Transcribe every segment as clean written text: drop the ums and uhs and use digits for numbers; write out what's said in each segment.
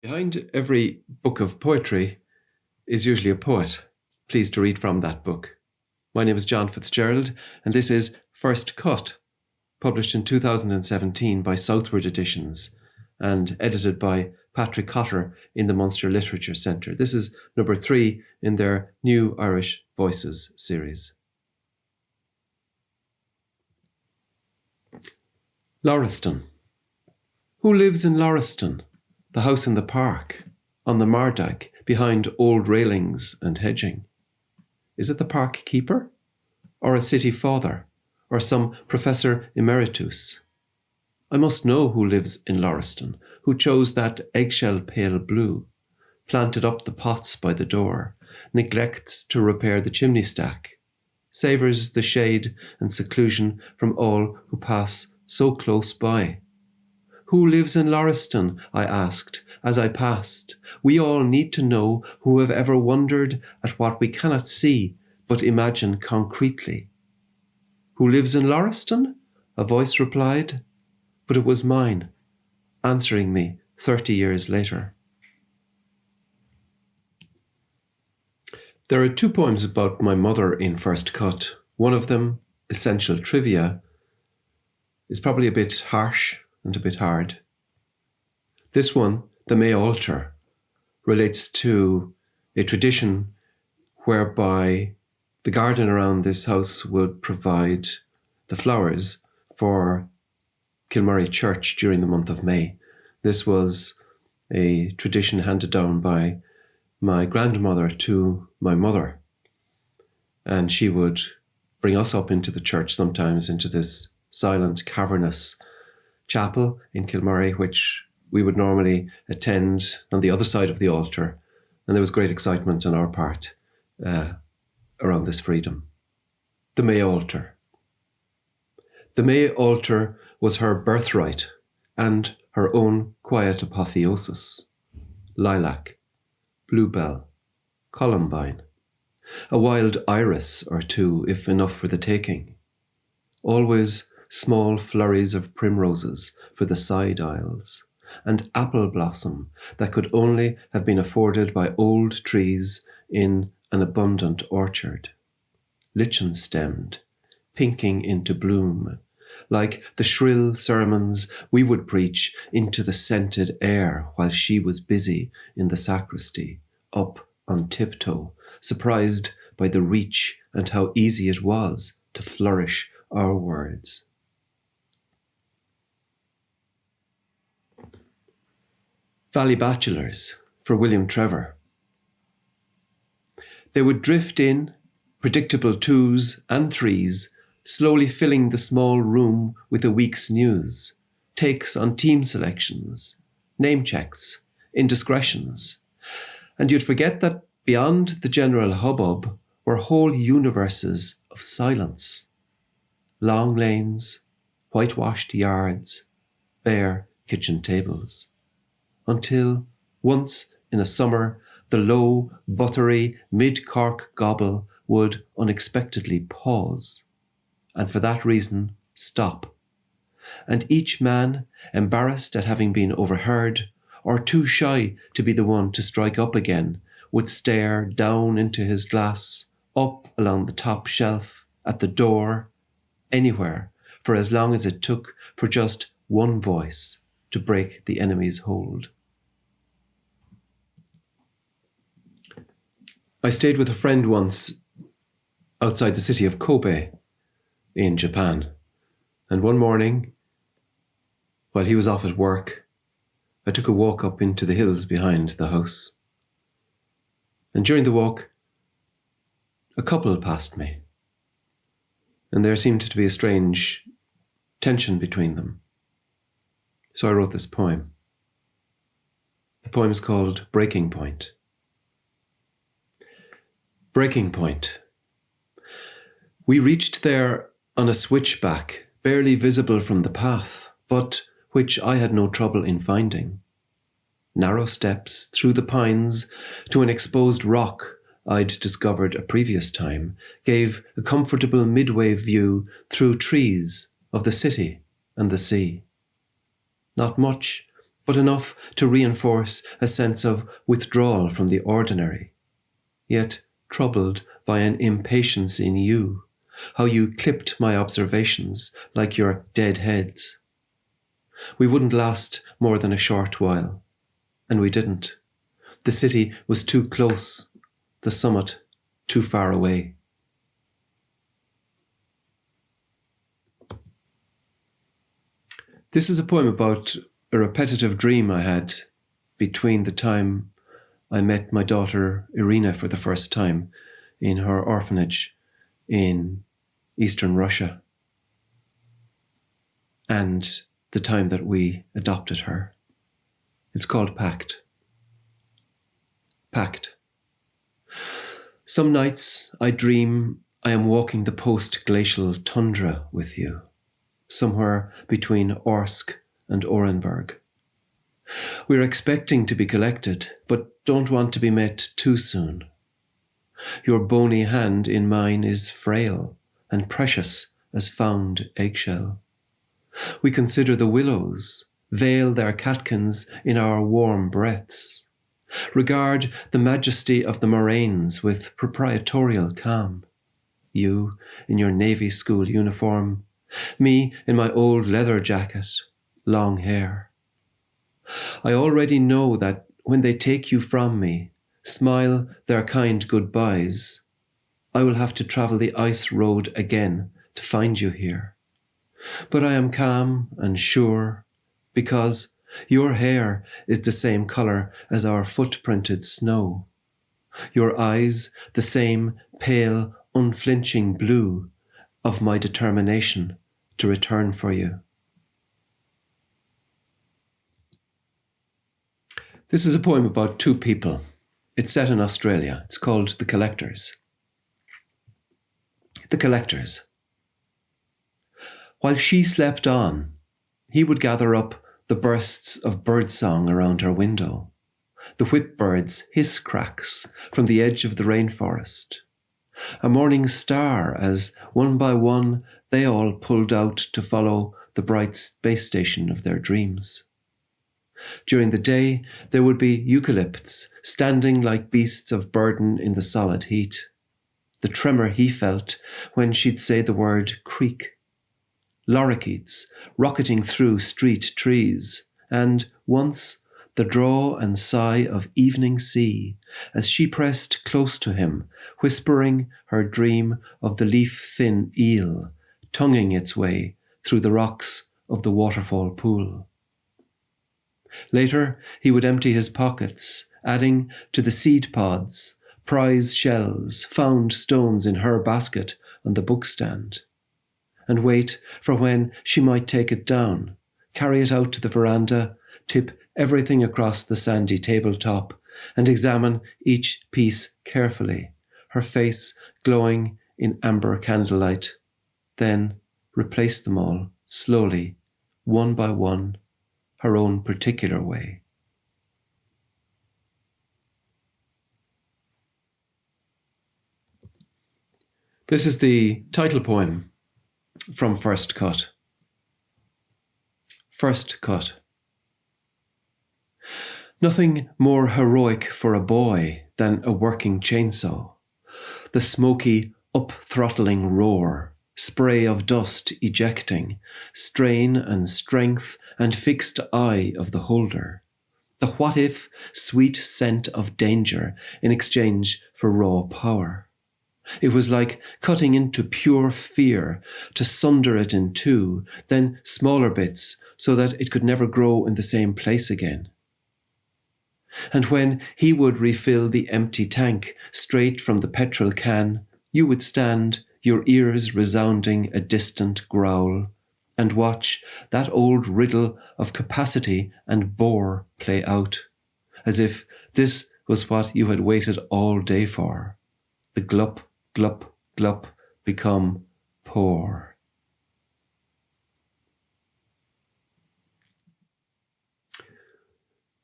Behind every book of poetry is usually a poet, pleased to read from that book. My name is John FitzGerald, and this is First Cut, published in 2017 by Southward Editions and edited by Patrick Kavanagh in the Munster Literature Centre. This is number 3 in their New Irish Voices series. Lauraston. Who lives in Lauraston? The house in the park, on the Mardyke, behind old railings and hedging. Is it the park keeper, or a city father, or some professor emeritus? I must know who lives in Lauraston, who chose that eggshell pale blue, planted up the pots by the door, neglects to repair the chimney stack, savours the shade and seclusion from all who pass so close by. Who lives in Lauraston? I asked as I passed. We all need to know who have ever wondered at what we cannot see but imagine concretely. Who lives in Lauraston? A voice replied, but it was mine, answering me 30 years later. There are 2 poems about my mother in First Cut. One of them, Essential Trivia, is probably a bit harsh and a bit hard. This one, The May Altar, relates to a tradition whereby the garden around this house would provide the flowers for Kilmurray Church during the month of May. This was a tradition handed down by my grandmother to my mother, and she would bring us up into the church sometimes, into this silent, cavernous chapel in Kilmurray, which we would normally attend on the other side of the altar. And there was great excitement on our part around this freedom. The May Altar. The May Altar was her birthright and her own quiet apotheosis. Lilac, bluebell, columbine, a wild iris or two, if enough for the taking. Always small flurries of primroses for the side aisles, and apple blossom that could only have been afforded by old trees in an abundant orchard. Lichen-stemmed, pinking into bloom, like the shrill sermons we would preach into the scented air while she was busy in the sacristy, up on tiptoe, surprised by the reach and how easy it was to flourish our words. Valley Bachelors for William Trevor. They would drift in, predictable 2s and 3s, slowly filling the small room with a week's news, takes on team selections, name checks, indiscretions. And you'd forget that beyond the general hubbub were whole universes of silence. Long lanes, whitewashed yards, bare kitchen tables. Until, once in a summer, the low, buttery, mid-Cork gobble would unexpectedly pause, and for that reason stop. And each man, embarrassed at having been overheard, or too shy to be the one to strike up again, would stare down into his glass, up along the top shelf, at the door, anywhere, for as long as it took for just one voice to break the enemy's hold. I stayed with a friend once outside the city of Kobe in Japan, and one morning, while he was off at work, I took a walk up into the hills behind the house. And during the walk, a couple passed me, and there seemed to be a strange tension between them. So I wrote this poem. The poem is called Breaking Point. Breaking Point. We reached there on a switchback, barely visible from the path, but which I had no trouble in finding. Narrow steps through the pines to an exposed rock I'd discovered a previous time gave a comfortable midway view through trees of the city and the sea. Not much, but enough to reinforce a sense of withdrawal from the ordinary, yet troubled by an impatience in you, how you clipped my observations like your dead heads. We wouldn't last more than a short while, and we didn't. The city was too close, the summit too far away. This is a poem about a repetitive dream I had between the time I met my daughter Irina for the first time in her orphanage in Eastern Russia and the time that we adopted her. It's called Pact. Pact. Some nights I dream I am walking the post-glacial tundra with you, somewhere between Orsk and Orenburg. We're expecting to be collected, but don't want to be met too soon. Your bony hand in mine is frail and precious as found eggshell. We consider the willows, veil their catkins in our warm breaths. Regard the majesty of the moraines with proprietorial calm. You in your Navy school uniform, me in my old leather jacket, long hair. I already know that when they take you from me, smile their kind goodbyes, I will have to travel the ice road again to find you here. But I am calm and sure, because your hair is the same colour as our footprinted snow. Your eyes the same pale, unflinching blue of my determination to return for you. This is a poem about two people. It's set in Australia. It's called The Collectors. The Collectors. While she slept on, he would gather up the bursts of birdsong around her window, the whipbird's hiss cracks from the edge of the rainforest, a morning star as, one by one, they all pulled out to follow the bright space station of their dreams. During the day, there would be eucalypts standing like beasts of burden in the solid heat. The tremor he felt when she'd say the word creek. Lorikeets rocketing through street trees, and once the draw and sigh of evening sea as she pressed close to him, whispering her dream of the leaf-thin eel tonguing its way through the rocks of the waterfall pool. Later, he would empty his pockets, adding to the seed pods, prize shells, found stones in her basket on the bookstand, and wait for when she might take it down, carry it out to the veranda, tip everything across the sandy tabletop, and examine each piece carefully, her face glowing in amber candlelight, then replace them all slowly, one by one, her own particular way. This is the title poem from First Cut. First Cut. Nothing more heroic for a boy than a working chainsaw. The smoky, up-throttling roar, spray of dust ejecting, strain and strength and fixed eye of the holder. The what-if sweet scent of danger in exchange for raw power. It was like cutting into pure fear to sunder it in two, then smaller bits so that it could never grow in the same place again. And when he would refill the empty tank straight from the petrol can, you would stand, your ears resounding a distant growl, and watch that old riddle of capacity and bore play out, as if this was what you had waited all day for. The glup, glup, glup become pour.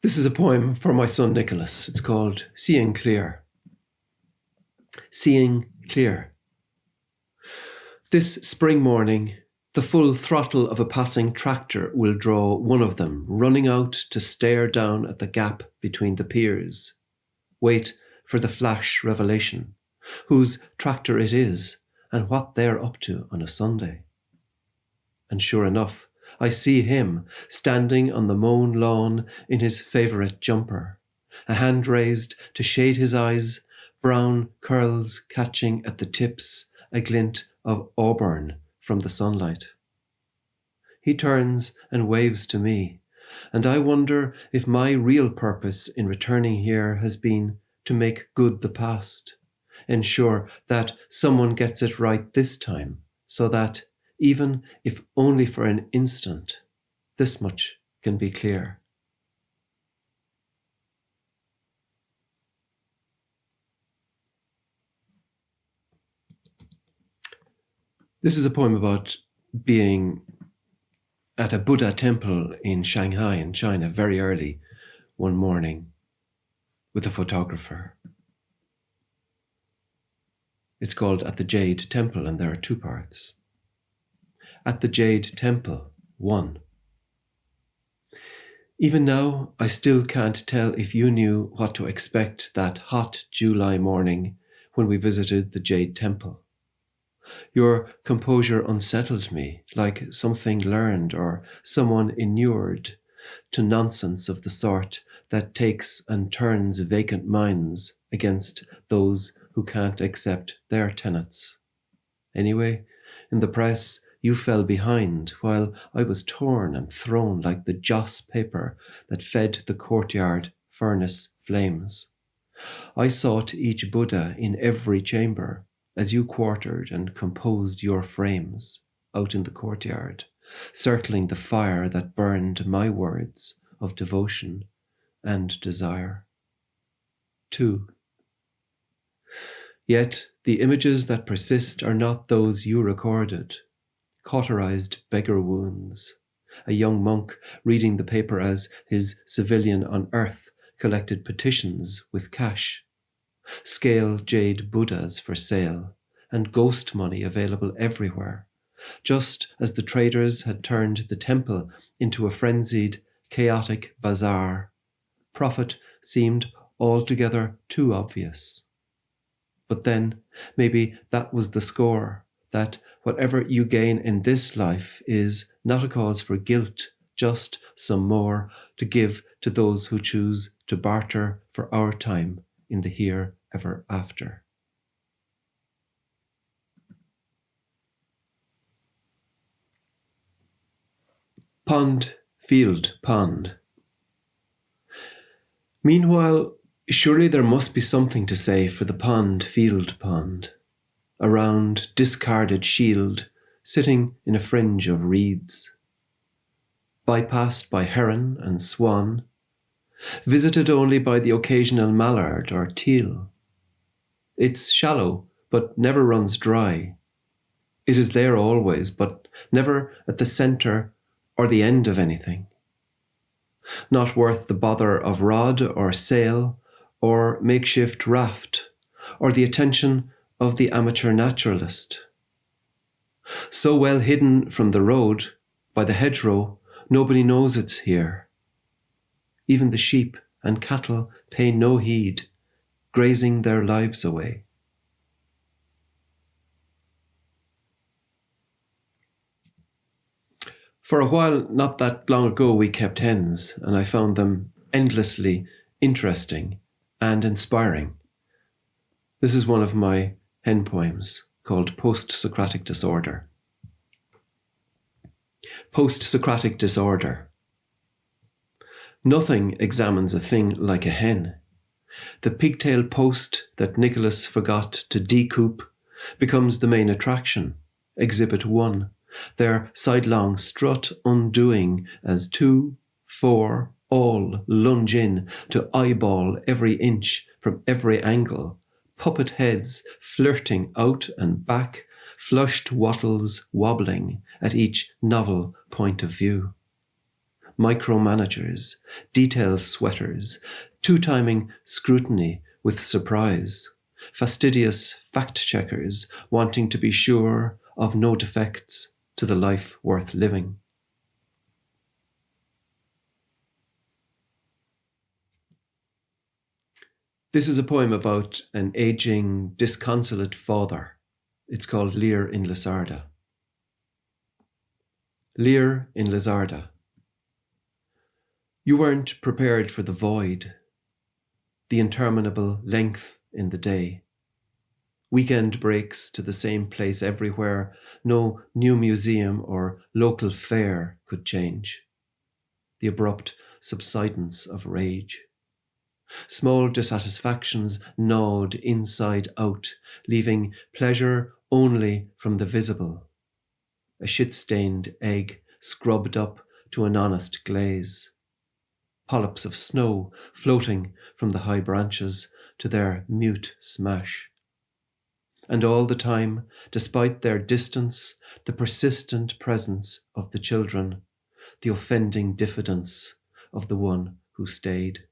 This is a poem for my son Nicholas. It's called Seeing Clear. Seeing clear. This spring morning, The full throttle of a passing tractor will draw one of them, running out to stare down at the gap between the piers. Wait for the flash revelation, whose tractor it is and what they're up to on a Sunday. And sure enough, I see him standing on the mown lawn in his favourite jumper, a hand raised to shade his eyes, brown curls catching at the tips a glint of auburn from the sunlight. He turns and waves to me, and I wonder if my real purpose in returning here has been to make good the past, ensure that someone gets it right this time, so that, even if only for an instant, this much can be clear. This is a poem about being at a Buddha temple in Shanghai in China very early one morning with a photographer. It's called At the Jade Temple, and there are two parts. At the Jade Temple, 1. Even now, I still can't tell if you knew what to expect that hot July morning when we visited the Jade Temple. Your composure unsettled me, like something learned or someone inured to nonsense of the sort that takes and turns vacant minds against those who can't accept their tenets. Anyway, in the press, you fell behind while I was torn and thrown like the joss paper that fed the courtyard furnace flames. I sought each Buddha in every chamber as you quartered and composed your frames out in the courtyard, circling the fire that burned my words of devotion and desire. 2. Yet the images that persist are not those you recorded. Cauterized beggar wounds, a young monk reading the paper as his civilian on earth collected petitions with cash, scale jade Buddhas for sale, and ghost money available everywhere, just as the traders had turned the temple into a frenzied, chaotic bazaar. Profit seemed altogether too obvious. But then, maybe that was the score, that whatever you gain in this life is not a cause for guilt, just some more to give to those who choose to barter for our time in the here ever after. Pond, field, pond. Meanwhile, surely there must be something to say for the pond, field, pond. A round, discarded shield sitting in a fringe of reeds. Bypassed by heron and swan, visited only by the occasional mallard or teal. It's shallow, but never runs dry. It is there always, but never at the centre or the end of anything. Not worth the bother of rod or sail or makeshift raft or the attention of the amateur naturalist. So well hidden from the road by the hedgerow, nobody knows it's here. Even the sheep and cattle pay no heed, grazing their lives away. For a while, not that long ago, we kept hens, and I found them endlessly interesting and inspiring. This is one of my hen poems called Post-Socratic Disorder. Post-Socratic Disorder. Nothing examines a thing like a hen. The pigtail post that Nicholas forgot to decoop becomes the main attraction, Exhibit 1. Their sidelong strut undoing as 2, 4, all lunge in to eyeball every inch from every angle, puppet heads flirting out and back, flushed wattles wobbling at each novel point of view. Micromanagers, detail sweaters, two-timing scrutiny with surprise, fastidious fact-checkers wanting to be sure of no defects, to the life worth living. This is a poem about an aging, disconsolate father. It's called Lear in Lizarda. Lear in Lizarda. You weren't prepared for the void, the interminable length in the day. Weekend breaks to the same place everywhere. No new museum or local fair could change. The abrupt subsidence of rage. Small dissatisfactions gnawed inside out, leaving pleasure only from the visible. A shit-stained egg scrubbed up to an honest glaze. Polyps of snow floating from the high branches to their mute smash. And all the time, despite their distance, the persistent presence of the children, the offending diffidence of the one who stayed.